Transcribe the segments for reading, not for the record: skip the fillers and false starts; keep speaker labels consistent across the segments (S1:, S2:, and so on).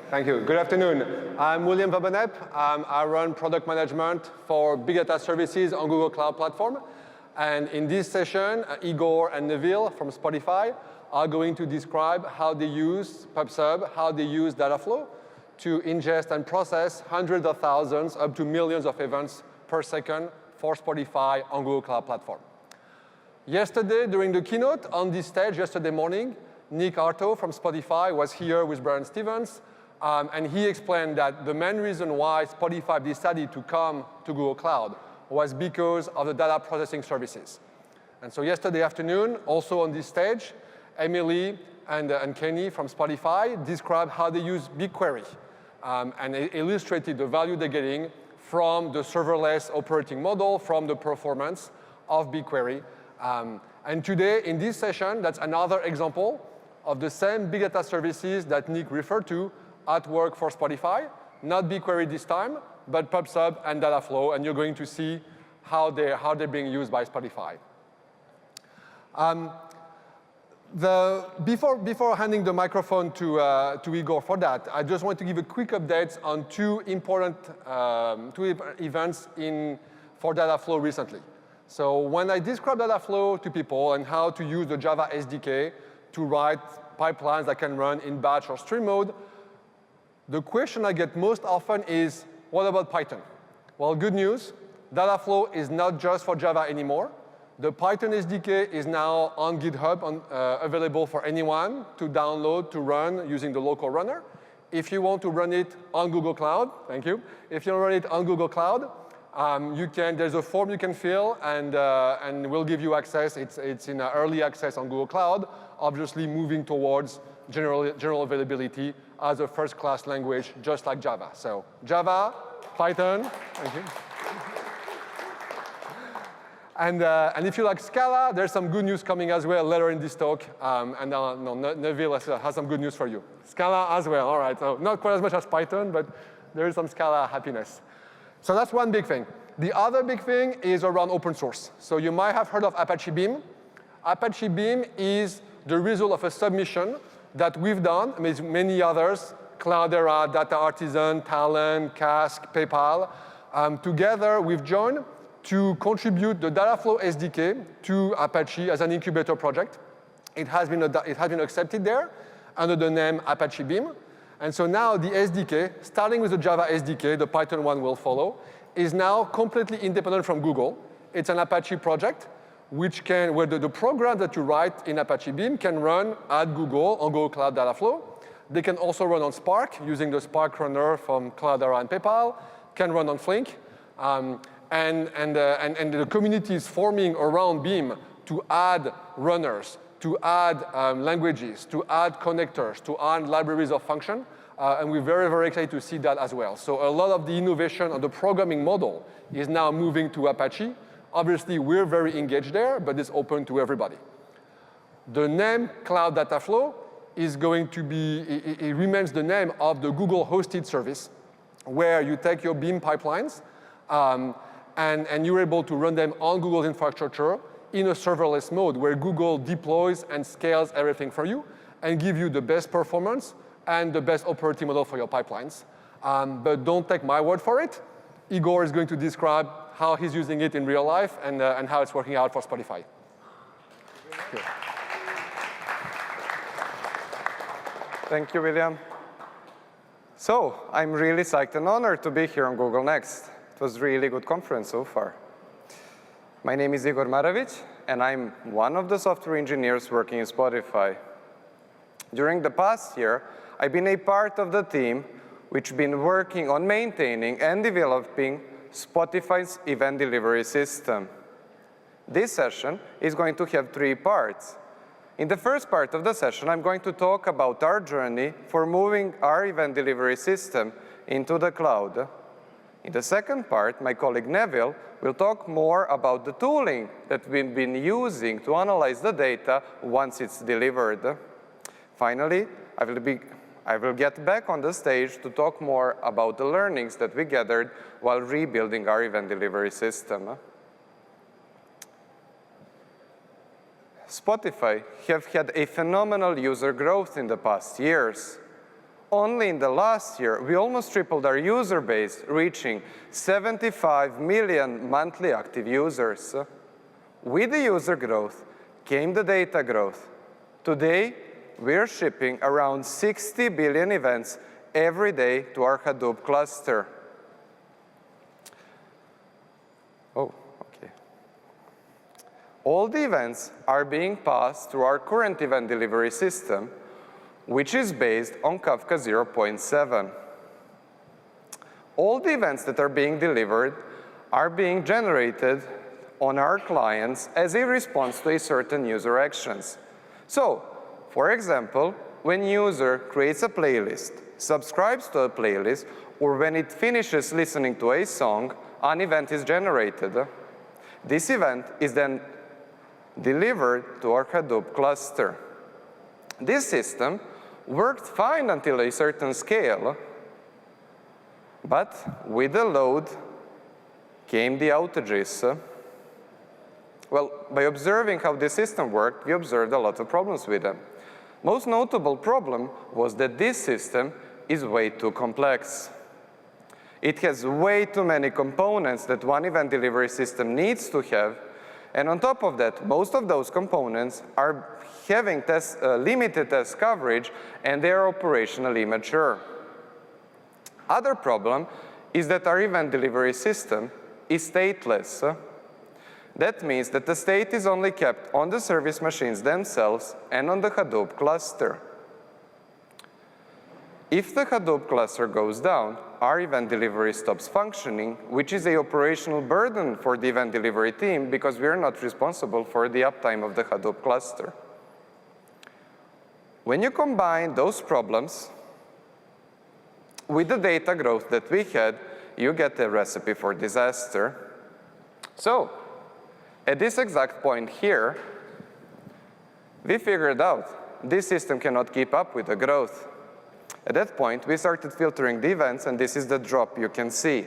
S1: Thank you. Good afternoon. I'm Vambenepe. I run product management for big data services on Google Cloud Platform. And in this session, Igor and Neville from Spotify are going to describe how they use PubSub, how they use Dataflow to ingest and process hundreds of thousands up to millions of events per second for Spotify on Google Cloud Platform. Yesterday, during the keynote on this stage, yesterday morning, Nick Arto from Spotify was here with Brian Stevens. And he explained that the main reason why Spotify decided to come to Google Cloud was because of the data processing services. And so yesterday afternoon, also on this stage, Emily and Kenny from Spotify described how they use Bigquery and illustrated the value they're getting from the serverless operating model, from the performance of Bigquery. And today, in this session, that's another example of the same big data services that Nick referred to at work for Spotify. Not Bigquery this time, but PubSub and Dataflow, and you're going to see how they're being used by Spotify. Before handing the microphone to Igor for that, I just want to give a quick update on two important events for Dataflow recently. So when I describe Dataflow to people and how to use the Java SDK to write pipelines that can run in batch or stream mode, the question I get most often is, what about Python? Well, good news. Dataflow is not just for Java anymore. The Python SDK is now on GitHub, available for anyone to download, to run using the local runner. If you want to run it on Google Cloud, thank you. If you run it on Google Cloud, there's a form you can fill, and we'll give you access. It's in early access on Google Cloud, obviously moving towards general availability as a first-class language, just like Java. So Java, Python, thank you. And if you like Scala, there's some good news coming as well later in this talk. Neville has some good news for you. Scala as well, all right. So not quite as much as Python, but there is some Scala happiness. So that's one big thing. The other big thing is around open source. So you might have heard of Apache Beam. Apache Beam is the result of a submission that we've done, with many others, Cloudera, Data Artisan, Talent, Cask, PayPal. Together, we've joined to contribute the Dataflow SDK to Apache as an incubator project. It has been accepted there under the name Apache Beam. And so now the SDK, starting with the Java SDK, the Python one will follow, is now completely independent from Google. It's an Apache project, where the program that you write in Apache Beam can run at Google on Google Cloud Dataflow. They can also run on Spark using the Spark runner from Cloudera and PayPal, can run on Flink. And the community is forming around Beam to add runners, to add languages, to add connectors, to add libraries of function. And we're very, very excited to see that as well. So a lot of the innovation on the programming model is now moving to Apache. Obviously, we're very engaged there, but it's open to everybody. The name Cloud Dataflow is going to be, it remains the name of the Google hosted service, where you take your Beam pipelines, and you're able to run them on Google's infrastructure in a serverless mode, where Google deploys and scales everything for you and give you the best performance and the best operating model for your pipelines. But don't take my word for it. Igor is going to describe how he's using it in real life and how it's working out for Spotify.
S2: Thank you, William. So I'm really psyched and honored to be here on Google Next. It was a really good conference so far. My name is Igor Maravić, and I'm one of the software engineers working in Spotify. During the past year, I've been a part of the team which has been working on maintaining and developing Spotify's event delivery system. This session is going to have 3 parts. In the first part of the session, I'm going to talk about our journey for moving our event delivery system into the cloud. In the second part, my colleague Neville will talk more about the tooling that we've been using to analyze the data once it's delivered. Finally, I will get back on the stage to talk more about the learnings that we gathered while rebuilding our event delivery system. Spotify have had a phenomenal user growth in the past years. Only in the last year, we almost tripled our user base, reaching 75 million monthly active users. With the user growth came the data growth. Today, we're shipping around 60 billion events every day to our Hadoop cluster. Oh, okay. All the events are being passed through our current event delivery system, which is based on Kafka 0.7. All the events that are being delivered are being generated on our clients as a response to a certain user actions. So, for example, when user creates a playlist, subscribes to a playlist, or when it finishes listening to a song, an event is generated. This event is then delivered to our Hadoop cluster. This system worked fine until a certain scale, but with the load came the outages. Well, by observing how the system worked, we observed a lot of problems with them. Most notable problem was that this system is way too complex. It has way too many components that one event delivery system needs to have, and on top of that, most of those components are having limited test coverage, and they are operationally immature. Other problem is that our event delivery system is stateless. That means that the state is only kept on the service machines themselves and on the Hadoop cluster. If the Hadoop cluster goes down, our event delivery stops functioning, which is an operational burden for the event delivery team because we are not responsible for the uptime of the Hadoop cluster. When you combine those problems with the data growth that we had, you get a recipe for disaster. So, at this exact point here, we figured out this system cannot keep up with the growth. At that point, we started filtering the events, and this is the drop you can see.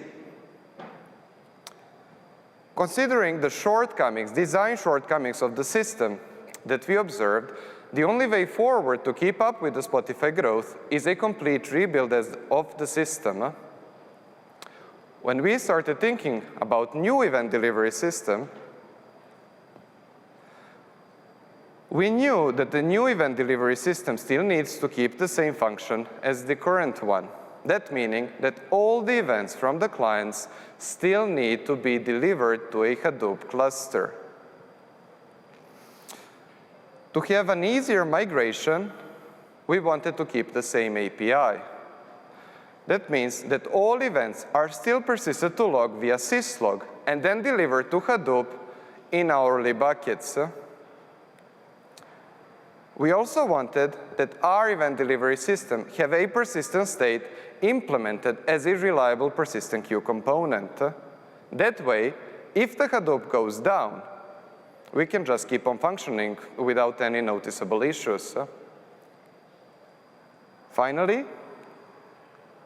S2: Considering the shortcomings, design shortcomings of the system that we observed, the only way forward to keep up with the Spotify growth is a complete rebuild of the system. When we started thinking about new event delivery system, we knew that the new event delivery system still needs to keep the same function as the current one. That meaning that all the events from the clients still need to be delivered to a Hadoop cluster. To have an easier migration, we wanted to keep the same API. That means that all events are still persisted to log via syslog and then delivered to Hadoop in hourly buckets. We also wanted that our event delivery system have a persistent state implemented as a reliable persistent queue component. That way, if the Hadoop goes down, we can just keep on functioning without any noticeable issues. Finally,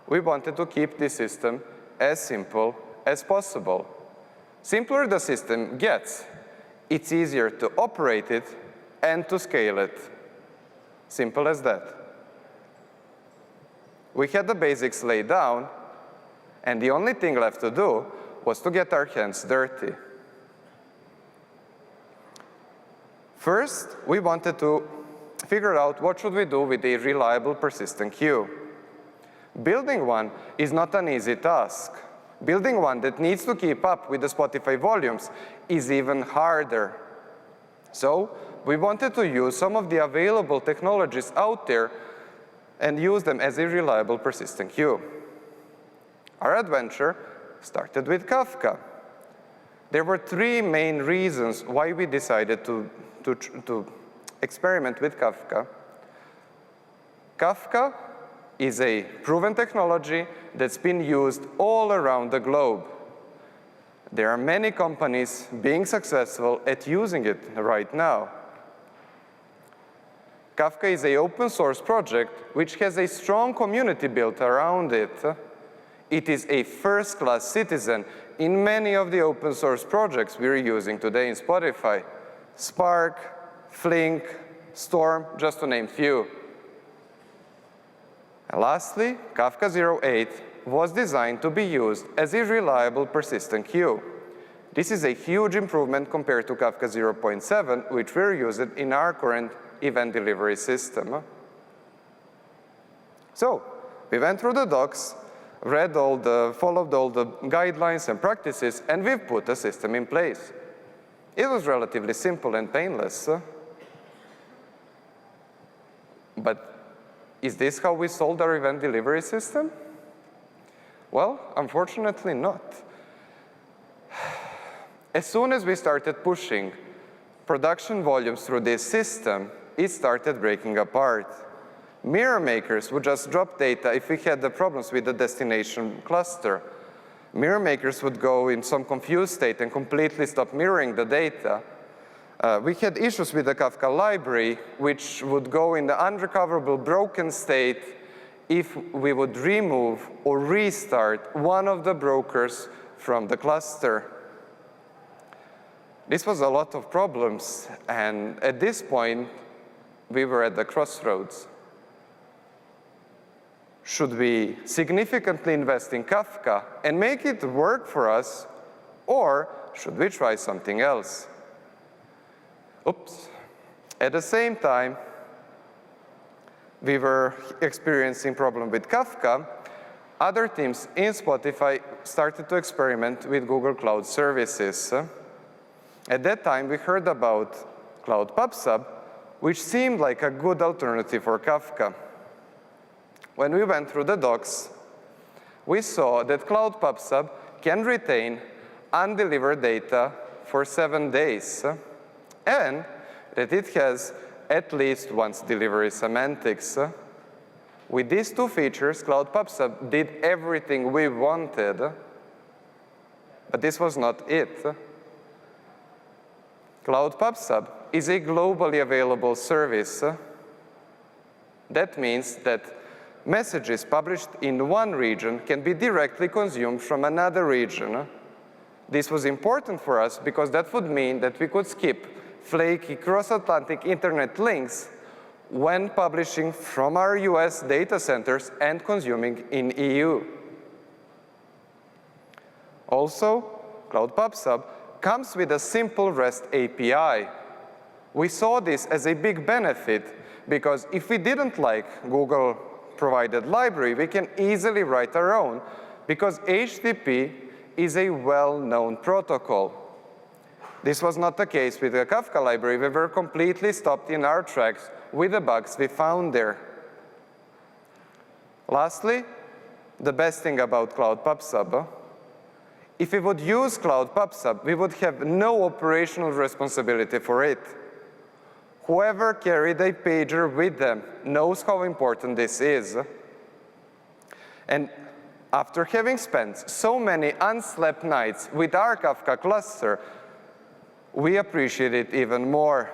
S2: we wanted to keep the system as simple as possible. Simpler the system gets, it's easier to operate it and to scale it. Simple as that. We had the basics laid down, and the only thing left to do was to get our hands dirty. First, we wanted to figure out what should we do with a reliable persistent queue. Building one is not an easy task. Building one that needs to keep up with the Spotify volumes is even harder. So, we wanted to use some of the available technologies out there and use them as a reliable persistent queue. Our adventure started with Kafka. There were three main reasons why we decided to experiment with Kafka. Kafka is a proven technology that's been used all around the globe. There are many companies being successful at using it right now. Kafka is an open source project which has a strong community built around it. It is a first-class citizen in many of the open source projects we're using today in Spotify. Spark, Flink, Storm, just to name few. And lastly, Kafka 08 was designed to be used as a reliable persistent queue. This is a huge improvement compared to Kafka 0.7, which we're using in our current event delivery system. So we went through the docs, followed all the guidelines and practices, and we've put a system in place. It was relatively simple and painless. But is this how we sold our event delivery system? Well, unfortunately not. As soon as we started pushing production volumes through this system, it started breaking apart. Mirror makers would just drop data if we had the problems with the destination cluster. Mirror makers would go in some confused state and completely stop mirroring the data. We had issues with the Kafka library, which would go in the unrecoverable broken state if we would remove or restart one of the brokers from the cluster. This was a lot of problems, and at this point, we were at the crossroads. Should we significantly invest in Kafka and make it work for us, or should we try something else? Oops. At the same time, we were experiencing problem with Kafka. Other teams in Spotify started to experiment with Google Cloud Services. At that time, we heard about Cloud PubSub, which seemed like a good alternative for Kafka. When we went through the docs, we saw that Cloud PubSub can retain undelivered data for 7 days, and that it has at least once delivery semantics. With these two features, Cloud PubSub did everything we wanted, but this was not it. Cloud PubSub is a globally available service. That means that messages published in one region can be directly consumed from another region. This was important for us because that would mean that we could skip flaky cross-Atlantic internet links when publishing from our US data centers and consuming in EU. Also, Cloud PubSub comes with a simple REST API. We saw this as a big benefit because if we didn't like Google provided library, we can easily write our own because HTTP is a well-known protocol. This was not the case with the Kafka library. We were completely stopped in our tracks with the bugs we found there. Lastly, the best thing about Cloud PubSub, if we would use Cloud PubSub, we would have no operational responsibility for it. Whoever carried a pager with them knows how important this is. And after having spent so many unslept nights with our Kafka cluster, we appreciate it even more.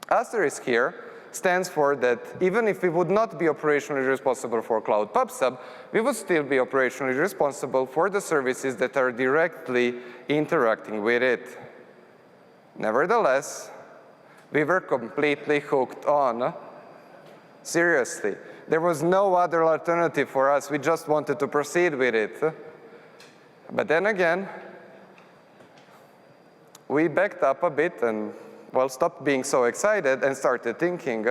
S2: Asterisk here stands for that even if we would not be operationally responsible for Cloud PubSub, we would still be operationally responsible for the services that are directly interacting with it. Nevertheless, we were completely hooked on. Seriously, there was no other alternative for us. We just wanted to proceed with it. But then again, we backed up a bit and, well, stopped being so excited and started thinking,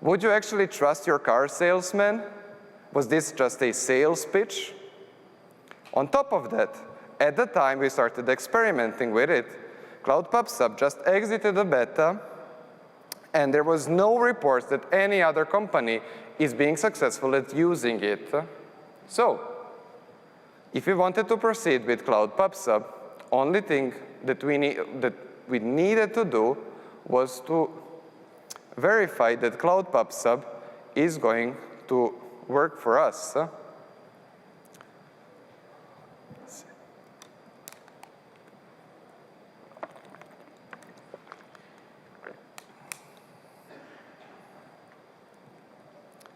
S2: would you actually trust your car salesman? Was this just a sales pitch? On top of that, at the time we started experimenting with it, Cloud PubSub just exited the beta, and there was no reports that any other company is being successful at using it. So, if we wanted to proceed with Cloud PubSub, only thing that we needed to do was to verify that Cloud PubSub is going to work for us.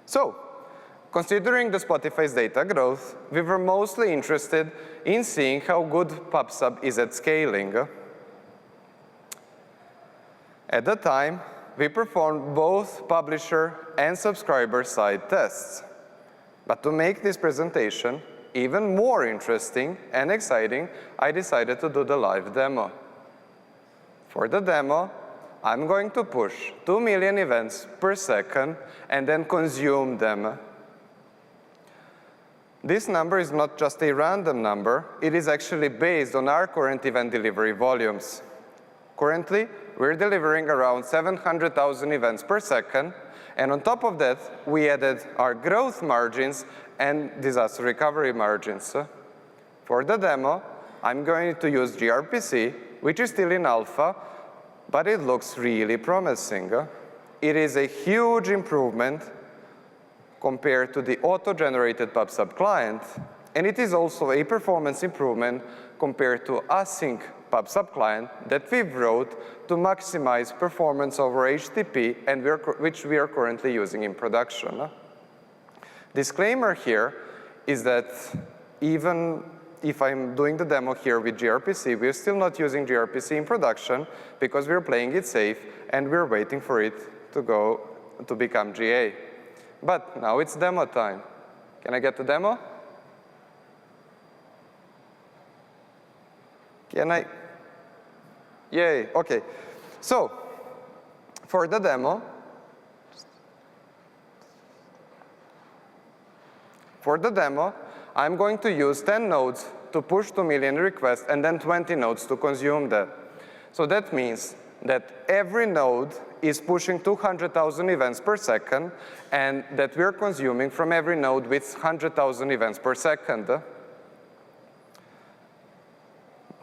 S2: So, considering the Spotify's data growth, we were mostly interested in seeing how good PubSub is at scaling. At the time, we performed both publisher and subscriber side tests. But to make this presentation even more interesting and exciting, I decided to do the live demo. For the demo, I'm going to push 2 million events per second and then consume them. This number is not just a random number, it is actually based on our current event delivery volumes. Currently, we're delivering around 700,000 events per second, and on top of that, we added our growth margins and disaster recovery margins. For the demo, I'm going to use gRPC, which is still in alpha, but it looks really promising. It is a huge improvement compared to the auto-generated PubSub client, and it is also a performance improvement compared to async PubSub client that we wrote to maximize performance over HTTP, and which we are currently using in production. Disclaimer here is that even if I'm doing the demo here with gRPC, we're still not using gRPC in production because we're playing it safe and we're waiting for it to become GA. But now it's demo time. Can I get the demo? Can I? Yay, okay. So, for the demo, I'm going to use 10 nodes to push 2 million requests and then 20 nodes to consume that. So that means that every node is pushing 200,000 events per second, and that we're consuming from every node with 100,000 events per second.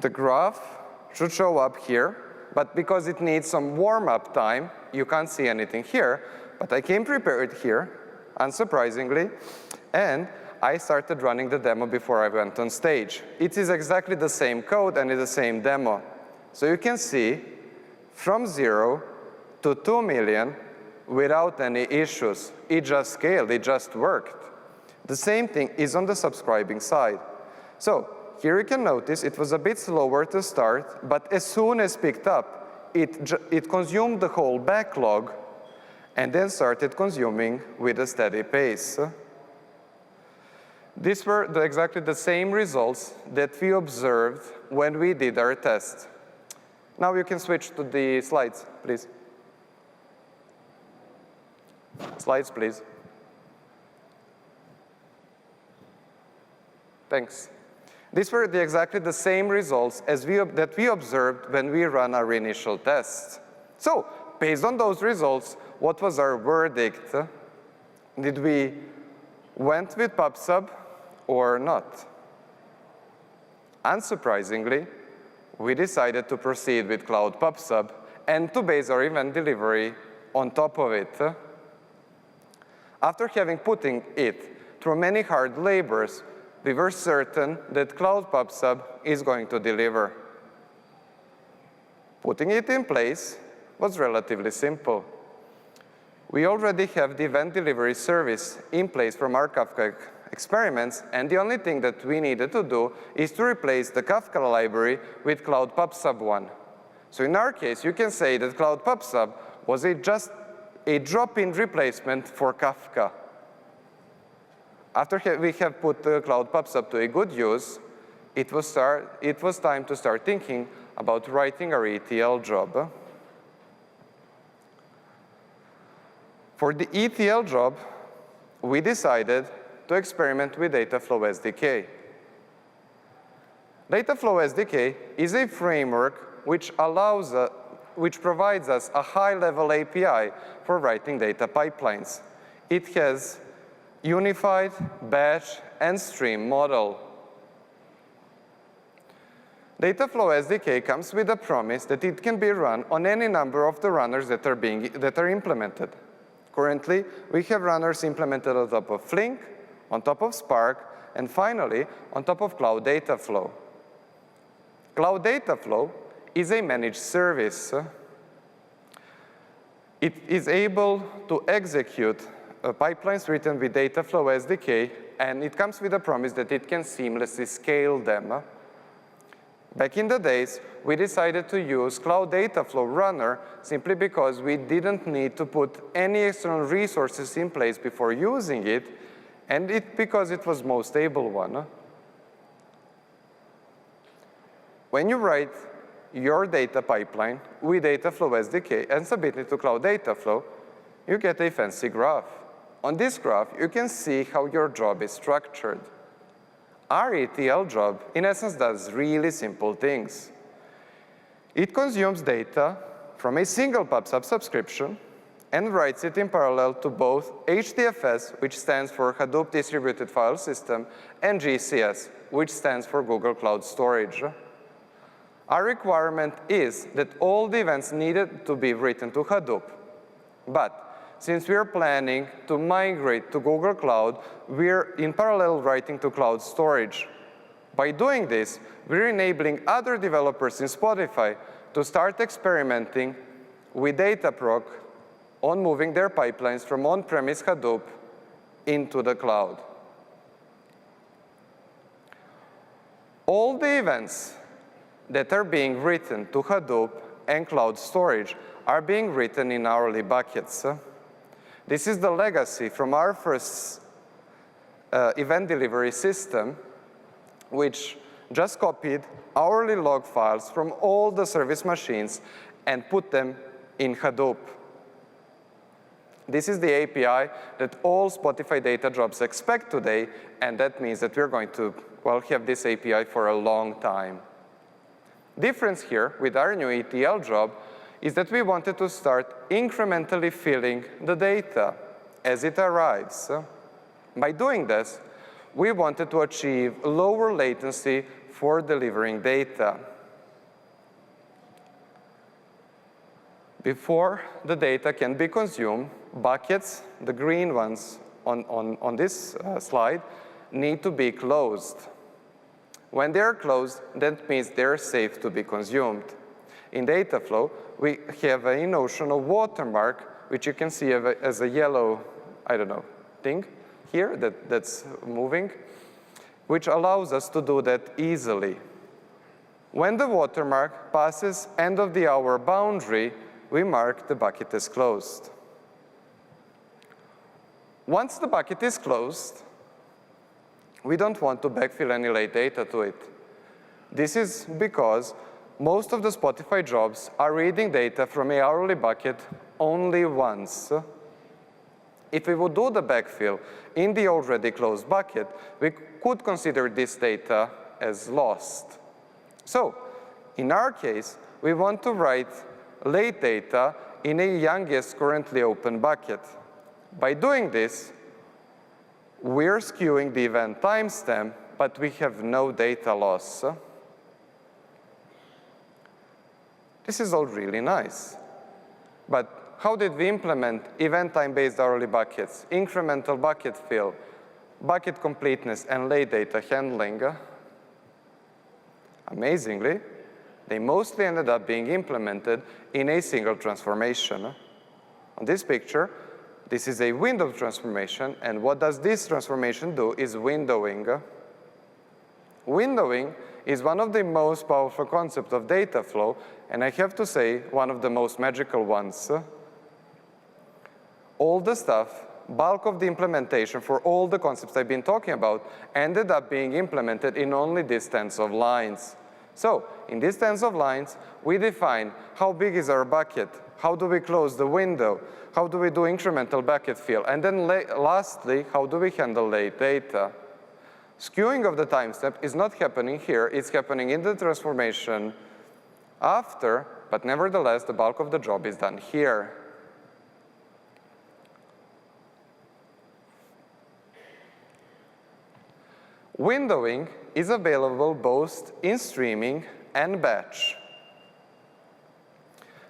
S2: The graph should show up here, but because it needs some warm-up time, you can't see anything here, but I came prepared here, unsurprisingly, and I started running the demo before I went on stage. It is exactly the same code and it's the same demo. So you can see from 0 to 2 million without any issues. It just scaled, it just worked. The same thing is on the subscribing side. So here you can notice it was a bit slower to start, but as soon as picked up, it consumed the whole backlog and then started consuming with a steady pace. These were exactly the same results that we observed when we did our test. Now you can switch to the slides, please. Slides, please. Thanks. These were exactly the same results that we observed when we ran our initial tests. So, based on those results, what was our verdict? Did we went with PubSub or not? Unsurprisingly, we decided to proceed with Cloud PubSub and to base our event delivery on top of it. After having putting it through many hard labors, we were certain that Cloud PubSub is going to deliver. Putting it in place was relatively simple. We already have the event delivery service in place from our Kafka experiments, and the only thing that we needed to do is to replace the Kafka library with Cloud PubSub 1. So in our case, you can say that Cloud PubSub was just a drop-in replacement for Kafka. After we have put Cloud PubSub to a good use, it was time to start thinking about writing our ETL job. For the ETL job, we decided to experiment with Dataflow SDK. Dataflow SDK is a framework which provides us a high-level API for writing data pipelines. It has unified, batch, and stream model. Dataflow SDK comes with a promise that it can be run on any number of the runners that are implemented. Currently, we have runners implemented on top of Flink, on top of Spark, and finally, on top of Cloud Dataflow. Cloud Dataflow is a managed service. It is able to execute pipelines written with Dataflow SDK, and it comes with a promise that it can seamlessly scale them. Back in the days, we decided to use Cloud Dataflow Runner simply because we didn't need to put any external resources in place before using it, and because it was the most stable one. When you write your data pipeline with Dataflow SDK and submit it to Cloud Dataflow, you get a fancy graph. On this graph, you can see how your job is structured. Our ETL job, in essence, does really simple things. It consumes data from a single PubSub subscription and writes it in parallel to both HDFS, which stands for Hadoop Distributed File System, and GCS, which stands for Google Cloud Storage. Our requirement is that all the events needed to be written to Hadoop. But since we are planning to migrate to Google Cloud, we're in parallel writing to cloud storage. By doing this, we're enabling other developers in Spotify to start experimenting with Dataproc on moving their pipelines from on-premise Hadoop into the cloud. All the events that are being written to Hadoop and cloud storage are being written in hourly buckets. This is the legacy from our first event delivery system, which just copied hourly log files from all the service machines and put them in Hadoop. This is the API that all Spotify data jobs expect today, and that means that we're going to, well, have this API for a long time. Difference here with our new ETL job is that we wanted to start incrementally filling the data as it arrives. By doing this, we wanted to achieve lower latency for delivering data. Before the data can be consumed, buckets, the green ones on this slide, need to be closed. When they're closed, that means they're safe to be consumed. In Dataflow, we have a notion of watermark, which you can see as a yellow, I don't know, thing here that's moving, which allows us to do that easily. When the watermark passes end of the hour boundary, we mark the bucket as closed. Once the bucket is closed, we don't want to backfill any late data to it. This is because most of the Spotify jobs are reading data from an hourly bucket only once. If we would do the backfill in the already closed bucket, we could consider this data as lost. So, in our case, we want to write late data in a youngest currently open bucket. By doing this, we're skewing the event timestamp, but we have no data loss. This is all really nice. But how did we implement event time-based hourly buckets, incremental bucket fill, bucket completeness, and late data handling? Amazingly, they mostly ended up being implemented in a single transformation. On this picture, this is a window transformation, and what does this transformation do is windowing. Windowing is one of the most powerful concepts of Dataflow, and I have to say, one of the most magical ones. All the stuff, bulk of the implementation for all the concepts I've been talking about, ended up being implemented in only these tens of lines. So, in these tens of lines, we define how big is our bucket, how do we close the window, how do we do incremental bucket fill, and then lastly, how do we handle late data. Skewing of the timestamp is not happening here, it's happening in the transformation after, but nevertheless, the bulk of the job is done here. Windowing is available both in streaming and batch.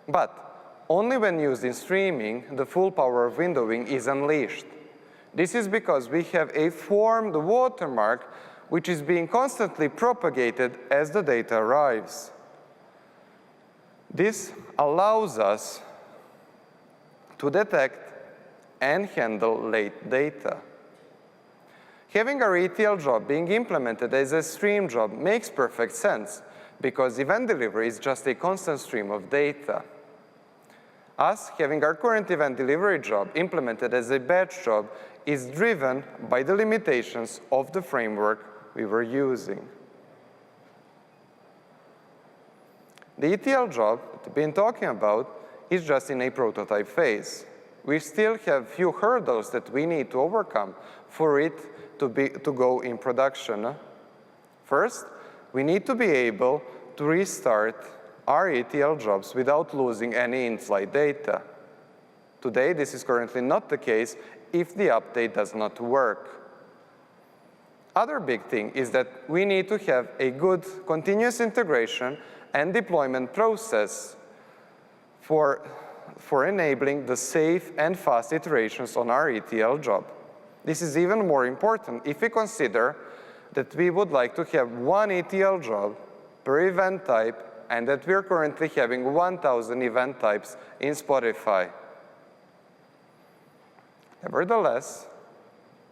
S2: But only when used in streaming, the full power of windowing is unleashed. This is because we have a formed watermark which is being constantly propagated as the data arrives. This allows us to detect and handle late data. Having our ETL job being implemented as a stream job makes perfect sense because event delivery is just a constant stream of data. Us having our current event delivery job implemented as a batch job is driven by the limitations of the framework we were using. The ETL job that we've been talking about is just in a prototype phase. We still have few hurdles that we need to overcome for it to go in production. First, we need to be able to restart our ETL jobs without losing any in-flight data. Today, this is currently not the case if the update does not work. Other big thing is that we need to have a good continuous integration and deployment process for enabling the safe and fast iterations on our ETL job. This is even more important if we consider that we would like to have one ETL job per event type, and that we're currently having 1,000 event types in Spotify. Nevertheless,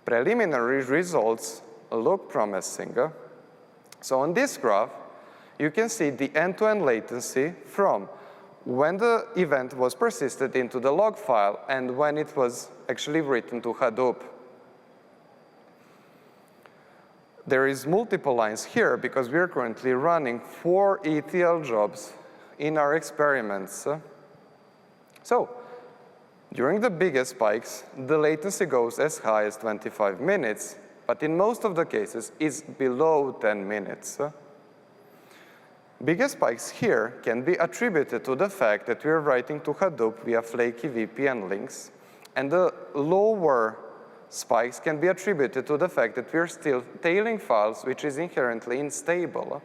S2: preliminary results look promising. So on this graph, you can see the end-to-end latency from when the event was persisted into the log file and when it was actually written to Hadoop. There is multiple lines here because we're currently running 4 ETL jobs in our experiments. So, during the biggest spikes, the latency goes as high as 25 minutes, but in most of the cases, it's below 10 minutes. Biggest spikes here can be attributed to the fact that we're writing to Hadoop via flaky VPN links, and the lower spikes can be attributed to the fact that we're still tailing files, which is inherently unstable.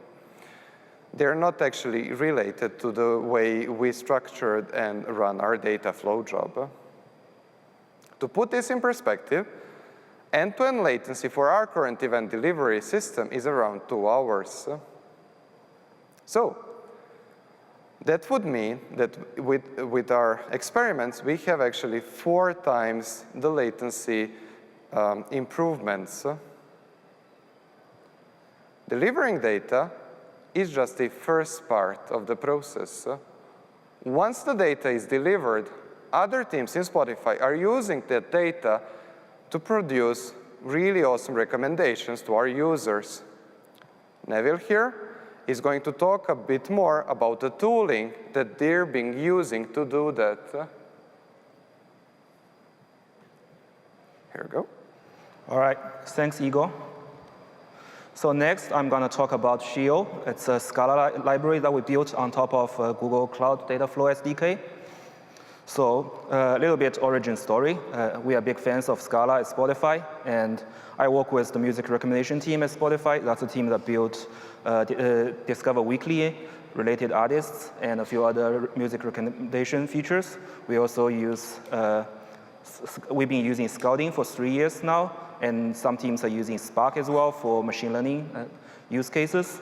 S2: They're not actually related to the way we structured and run our data flow job. To put this in perspective, end-to-end latency for our current event delivery system is around 2 hours. So, that would mean that with our experiments, we have actually 4 times the latency improvements. Delivering data is just the first part of the process. Once the data is delivered, other teams in Spotify are using that data to produce really awesome recommendations to our users. Neville here is going to talk a bit more about the tooling that they're using to do that. Here we go.
S3: All right, thanks, Igor. So next, I'm going to talk about Shio. It's a Scala library that we built on top of Google Cloud Dataflow SDK. So a little bit origin story. We are big fans of Scala at Spotify, and I work with the music recommendation team at Spotify. That's the team that built Discover Weekly, related artists, and a few other music recommendation features. We also use, we've been using Scouting for 3 years now, and some teams are using Spark as well for machine learning use cases.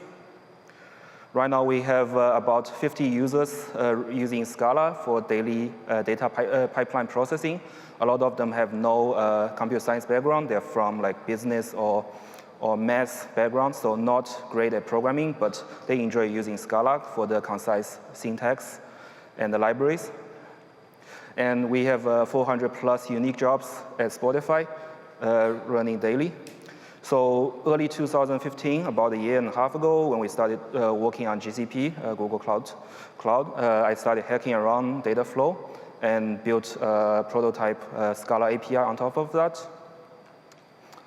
S3: Right now, we have about 50 users using Scala for daily data pipeline processing. A lot of them have no computer science background. They're from like business or math background, so not great at programming, but they enjoy using Scala for the concise syntax and the libraries. And we have 400 plus unique jobs at Spotify running daily. So early 2015, about a year and a half ago, when we started working on GCP, Google Cloud, I started hacking around Dataflow and built a prototype Scala API on top of that.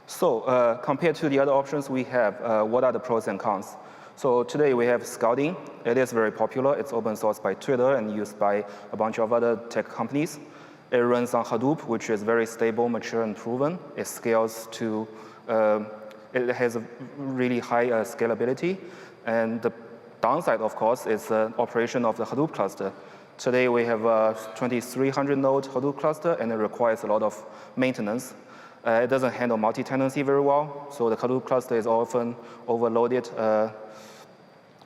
S3: So compared to the other options we have, what are the pros and cons? So today we have Scouting. It is very popular. It's open source by Twitter and used by a bunch of other tech companies. It runs on Hadoop, which is very stable, mature, and proven. It scales to, it has a really high scalability. And the downside, of course, is the operation of the Hadoop cluster. Today we have a 2,300 node Hadoop cluster, and it requires a lot of maintenance. It doesn't handle multi-tenancy very well, so the Hadoop cluster is often overloaded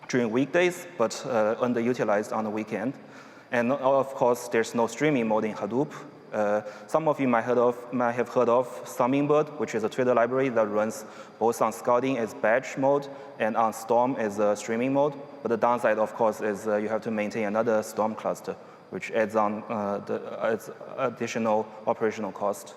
S3: during weekdays, but underutilized on the weekend. And of course, there's no streaming mode in Hadoop. Some of you might have heard of Hummingbird, which is a Twitter library that runs both on Scouting as batch mode and on Storm as streaming mode. But the downside, of course, is you have to maintain another Storm cluster, which adds on adds additional operational cost.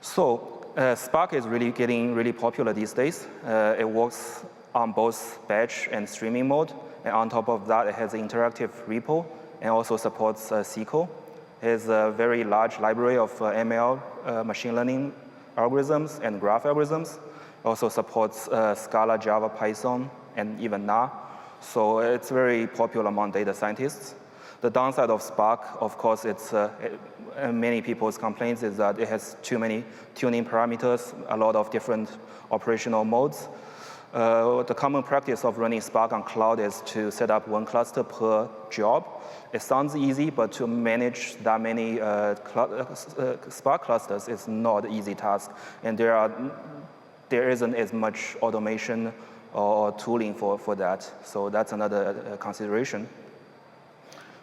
S3: So Spark is really getting really popular these days. It works on both batch and streaming mode. And on top of that, it has an interactive repo and also supports SQL. It has a very large library of ML, machine learning algorithms and graph algorithms. It also supports Scala, Java, Python, and even NA. So it's very popular among data scientists. The downside of Spark, of course, it's many people's complaints is that it has too many tuning parameters, a lot of different operational modes. The common practice of running Spark on cloud is to set up one cluster per job. It sounds easy, but to manage that many Spark clusters is not an easy task. And there isn't as much automation or tooling for that. So that's another consideration.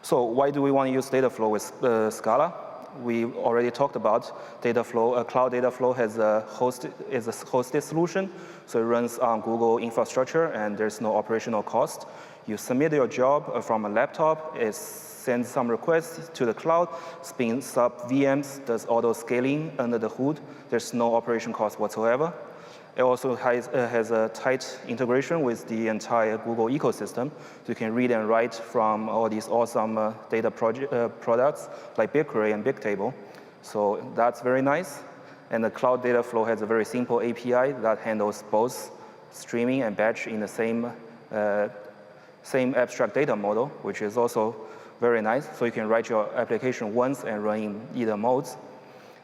S3: So why do we want to use Dataflow with Scala? We already talked about Dataflow. Cloud Dataflow is a hosted solution, so it runs on Google infrastructure, and there's no operational cost. You submit your job from a laptop, it sends some requests to the cloud, spins up VMs, does auto scaling under the hood. There's no operation cost whatsoever. It also has a tight integration with the entire Google ecosystem. So you can read and write from all these awesome data products like Bigquery and Bigtable. So that's very nice. And the Cloud Dataflow has a very simple API that handles both streaming and batch in the same abstract data model, which is also very nice. So you can write your application once and run in either modes.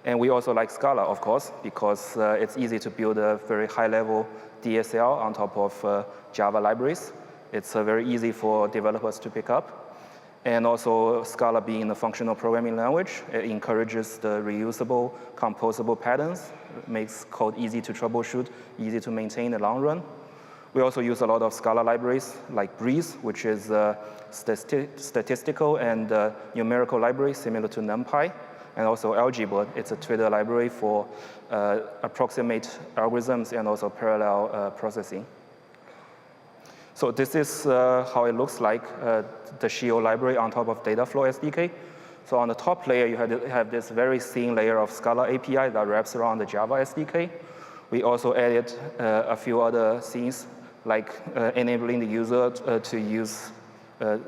S3: And we also like Scala, of course, because it's easy to build a very high-level DSL on top of Java libraries. It's very easy for developers to pick up. And also, Scala being a functional programming language, it encourages the reusable, composable patterns. It makes code easy to troubleshoot, easy to maintain in the long run. We also use a lot of Scala libraries like Breeze, which is a statistical and numerical library similar to NumPy. And also Algebra, it's a Twitter library for approximate algorithms and also parallel processing. So this is how it looks like, the Shio library on top of Dataflow SDK. So on the top layer, you have this very thin layer of Scala API that wraps around the Java SDK. We also added a few other things, like enabling the user to use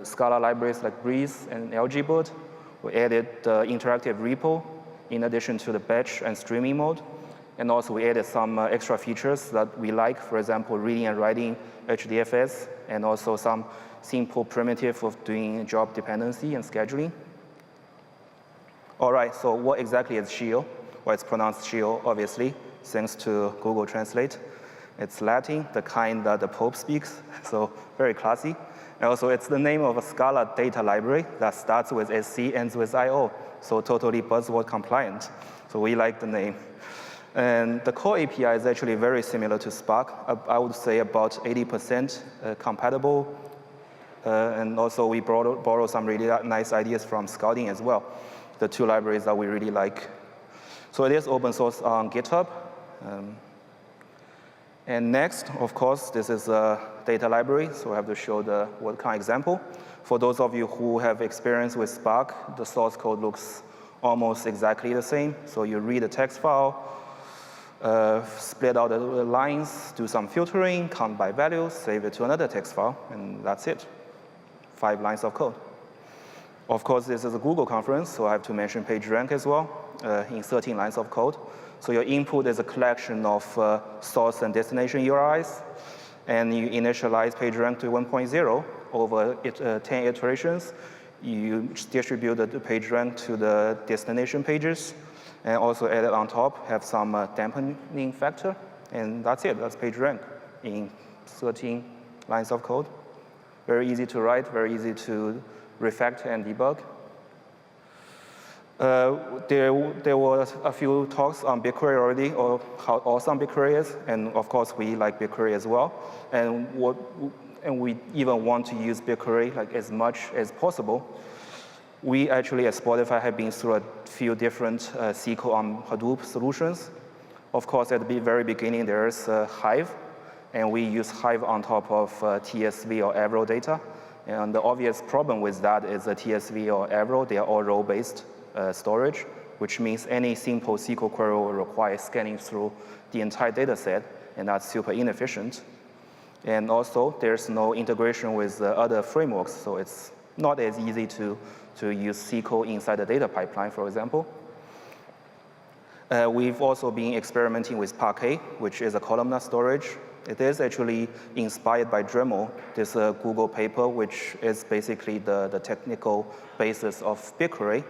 S3: Scala libraries like Breeze and Algebra. We added the interactive repo in addition to the batch and streaming mode. And also we added some extra features that we like, for example, reading and writing HDFS, and also some simple primitive of doing job dependency and scheduling. All right, so what exactly is Shio? Well, it's pronounced Shio, obviously, thanks to Google Translate. It's Latin, the kind that the Pope speaks, so very classy. And also, it's the name of a Scala data library that starts with SC, ends with IO, so totally buzzword compliant. So we like the name. And the core API is actually very similar to Spark. I would say about 80% compatible. And also, we borrow some really nice ideas from Scouting as well, the two libraries that we really like. So it is open source on GitHub. And next, of course, this is a data library, so I have to show the word count example. For those of you who have experience with Spark, the source code looks almost exactly the same. So you read a text file, split out the lines, do some filtering, count by values, save it to another text file, and that's it. 5 lines of code. Of course, this is a Google conference, so I have to mention PageRank as well, in 13 lines of code. So your input is a collection of source and destination URIs, and you initialize PageRank to 1.0 over 10 iterations. You distribute the PageRank to the destination pages, and also add it on top, have some dampening factor, and that's it. That's PageRank in 13 lines of code. Very easy to write, very easy to refactor and debug. There were a few talks on Bigquery already, or how awesome Bigquery is, and of course we like Bigquery as well. And we even want to use Bigquery like as much as possible. We actually at Spotify have been through a few different SQL on Hadoop solutions. Of course, at the very beginning, there's Hive, and we use Hive on top of TSV or Avro data. And the obvious problem with that is the TSV or Avro, they are all row-based storage, which means any simple SQL query will require scanning through the entire data set, and that's super inefficient. And also, there's no integration with other frameworks, so it's not as easy to use SQL inside the data pipeline, for example. We've also been experimenting with Parquet, which is a columnar storage. It is actually inspired by Dremel, this Google paper, which is basically the technical basis of Bigquery.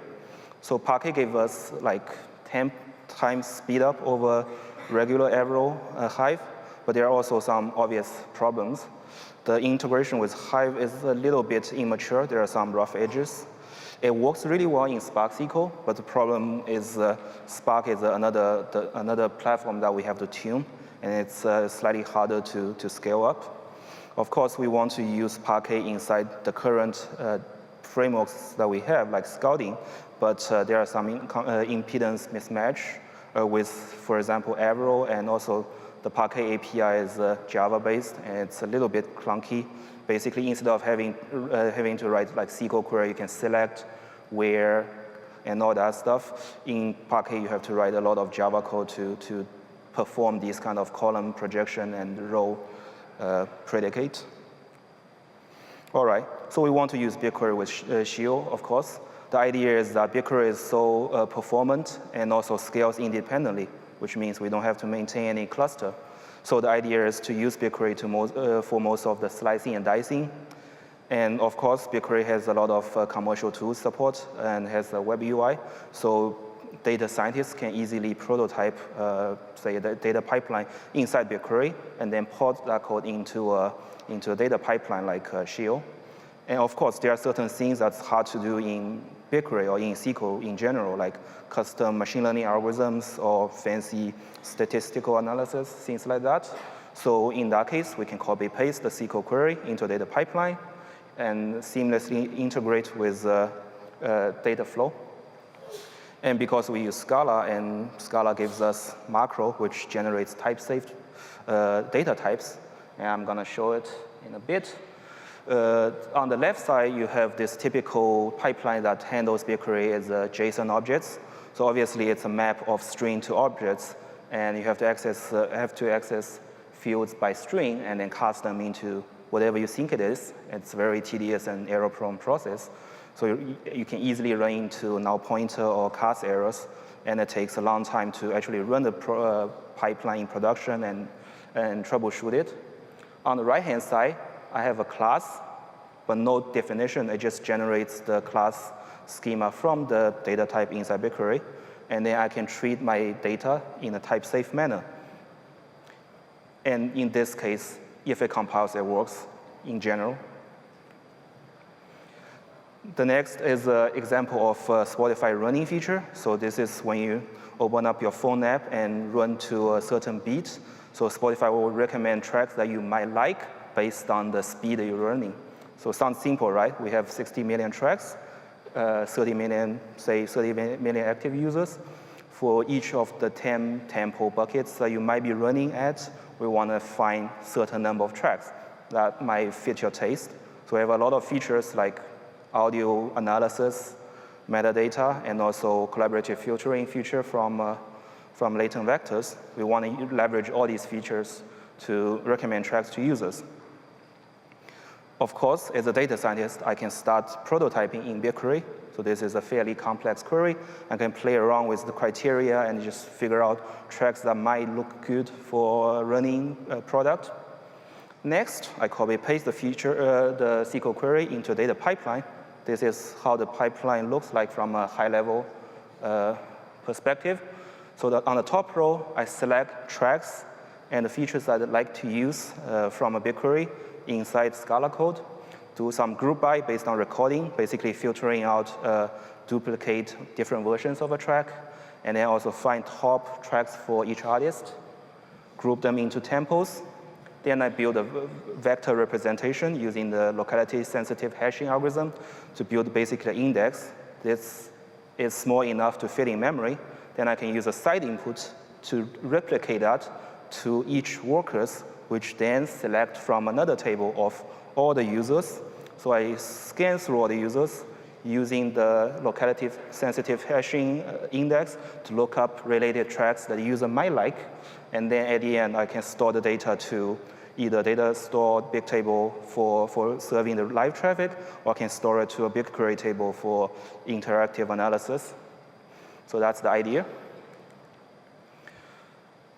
S3: So Parquet gave us like 10 times speed up over regular Avro Hive, but there are also some obvious problems. The integration with Hive is a little bit immature. There are some rough edges. It works really well in Spark SQL, but the problem is Spark is another platform that we have to tune, and it's slightly harder to scale up. Of course, we want to use Parquet inside the current frameworks that we have, like Scouting, but there are some impedance mismatch with, for example, Avro, and also the Parquet API is Java-based, and it's a little bit clunky. Basically, instead of having to write like SQL query, you can select where and all that stuff. In Parquet, you have to write a lot of Java code to perform these kind of column projection and row predicate. All right, so we want to use Bigquery with Shield, of course. The idea is that Bigquery is so performant and also scales independently, which means we don't have to maintain any cluster. So the idea is to use Bigquery for most of the slicing and dicing. And of course, Bigquery has a lot of commercial tools support and has a web UI. So data scientists can easily prototype, say, the data pipeline inside Bigquery and then port that code into a data pipeline like Shield. And of course, there are certain things that's hard to do in Bigquery or in SQL in general, like custom machine learning algorithms or fancy statistical analysis, things like that. So in that case, we can copy-paste the SQL query into a data pipeline and seamlessly integrate with Dataflow. And because we use Scala, and Scala gives us macro, which generates type-safe data types, and I'm going to show it in a bit. On the left side, you have this typical pipeline that handles Bigquery as JSON objects. So obviously, it's a map of string to objects, and you have to access fields by string and then cast them into whatever you think it is. It's a very tedious and error-prone process. So you can easily run into null pointer or cast errors, and it takes a long time to actually run the pipeline in production and troubleshoot it. On the right-hand side, I have a class, but no definition. It just generates the class schema from the data type inside Bigquery, and then I can treat my data in a type-safe manner. And in this case, if it compiles, it works in general. The next is an example of Spotify running feature. So this is when you open up your phone app and run to a certain beat. So Spotify will recommend tracks that you might like based on the speed that you're running. So it sounds simple, right? We have 60 million tracks, 30 million active users. For each of the 10 tempo buckets that you might be running at, we want to find a certain number of tracks that might fit your taste. So we have a lot of features like audio analysis, metadata, and also collaborative filtering feature from latent vectors. We want to leverage all these features to recommend tracks to users. Of course, as a data scientist, I can start prototyping in Bigquery. So this is a fairly complex query. I can play around with the criteria and just figure out tracks that might look good for running a product. Next, I copy-paste the SQL query into a data pipeline. This is how the pipeline looks like from a high-level perspective. So that on the top row, I select tracks and the features that I'd like to use from a Bigquery inside Scala code, do some group by based on recording, basically filtering out duplicate different versions of a track, and then also find top tracks for each artist, group them into tempos. Then I build a vector representation using the locality-sensitive hashing algorithm to build basically an index this is small enough to fit in memory, then I can use a side input to replicate that to each workers, which then select from another table of all the users. So I scan through all the users using the locality-sensitive hashing index to look up related tracks that the user might like. And then at the end, I can store the data to either data store big table for serving the live traffic, or I can store it to a Bigquery table for interactive analysis. So that's the idea.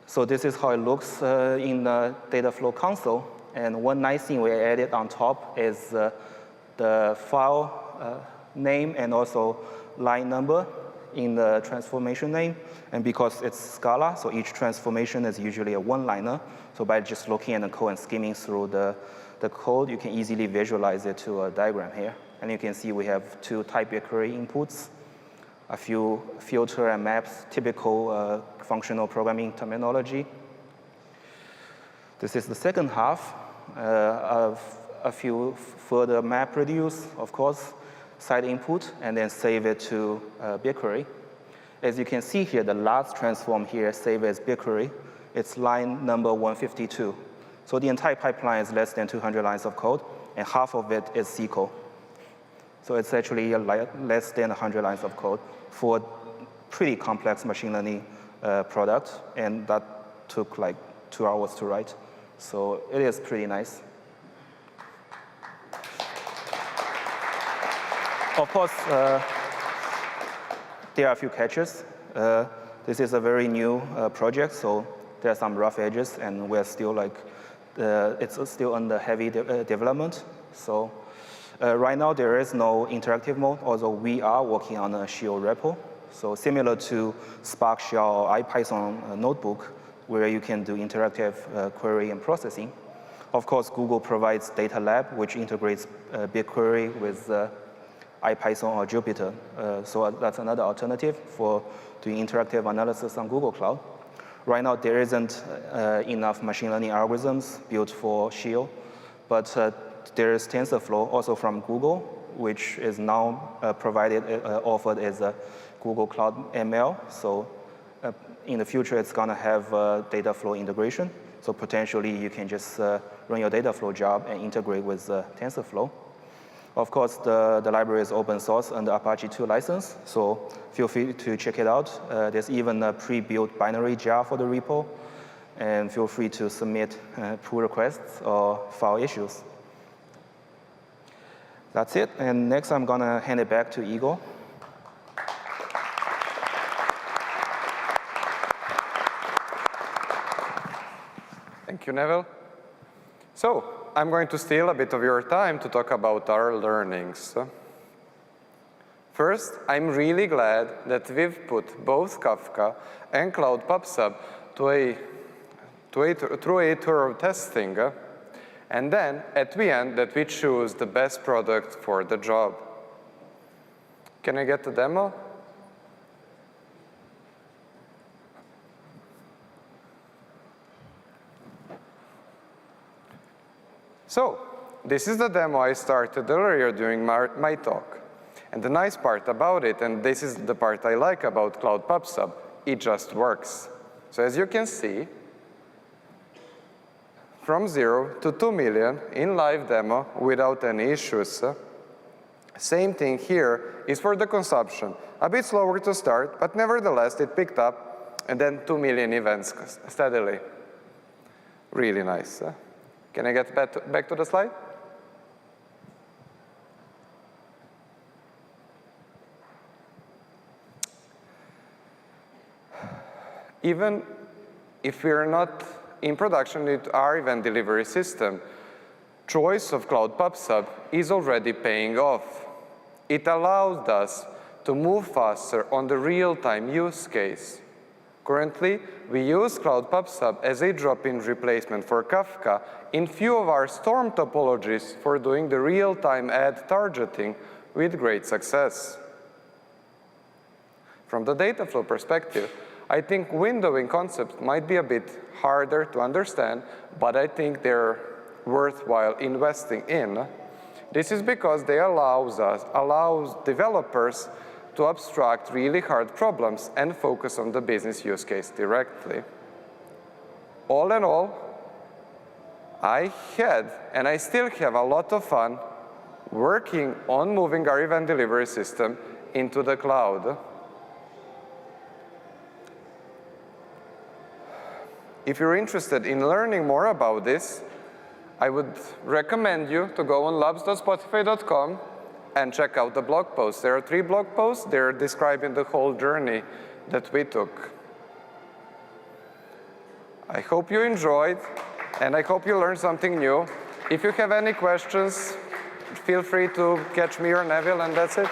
S3: So this is how it looks in the Dataflow console. And one nice thing we added on top is the file name and also line number in the transformation name. And because it's Scala, so each transformation is usually a one-liner. So by just looking at the code and skimming through the code, you can easily visualize it to a diagram here. And you can see we have 2 type Bigquery inputs, a few filter and maps, typical functional programming terminology. This is the second half of a few further map reduce, of course, side input, and then save it to Bigquery. As you can see here, the last transform here, save as Bigquery, it's line number 152. So the entire pipeline is less than 200 lines of code, and half of it is SQL. So it's actually less than 100 lines of code for pretty complex machine learning product, and that took like 2 hours to write. So it is pretty nice. Of course, there are a few catches. This is a very new project, so there are some rough edges, and we're still like, it's still under heavy development. So right now, there is no interactive mode, although we are working on a Shio repo. So similar to Spark Shell or IPython notebook, where you can do interactive query and processing. Of course, Google provides Data Lab, which integrates Bigquery with IPython or Jupyter. So that's another alternative for doing interactive analysis on Google Cloud. Right now, there isn't enough machine learning algorithms built for Shio, but there is TensorFlow, also from Google, which is now offered as a Google Cloud ML. So in the future, it's going to have Dataflow integration. So potentially, you can just run your Dataflow job and integrate with TensorFlow. Of course, the library is open source under Apache 2 license, so feel free to check it out. There's even a pre-built binary jar for the repo, and feel free to submit pull requests or file issues. That's it, and next I'm gonna hand it back to Igor.
S2: Thank you, Neville. So, I'm going to steal a bit of your time to talk about our learnings. First, I'm really glad that we've put both Kafka and Cloud PubSub through a thorough testing, and then at the end that we choose the best product for the job. Can I get the demo? So, this is the demo I started earlier during my talk. And the nice part about it, and this is the part I like about Cloud PubSub, it just works. So as you can see, from 0 to 2 million in live demo without any issues. Same thing here is for the consumption. A bit slower to start, but nevertheless it picked up, and then 2 million events steadily. Really nice. Can I get back to the slide? Even if we are not in production with our event delivery system, choice of Cloud PubSub is already paying off. It allowed us to move faster on the real-time use case. Currently, we use Cloud PubSub as a drop-in replacement for Kafka in few of our Storm topologies for doing the real-time ad targeting with great success. From the Dataflow perspective, I think windowing concepts might be a bit harder to understand, but I think they're worthwhile investing in. This is because they allows developers to abstract really hard problems and focus on the business use case directly. All in all, I had, and I still have, a lot of fun working on moving our event delivery system into the cloud. If you're interested in learning more about this, I would recommend you to go on labs.spotify.com and check out the blog posts. There are 3 blog posts. They're describing the whole journey that we took. I hope you enjoyed, and I hope you learned something new. If you have any questions, feel free to catch me or Neville, and that's it.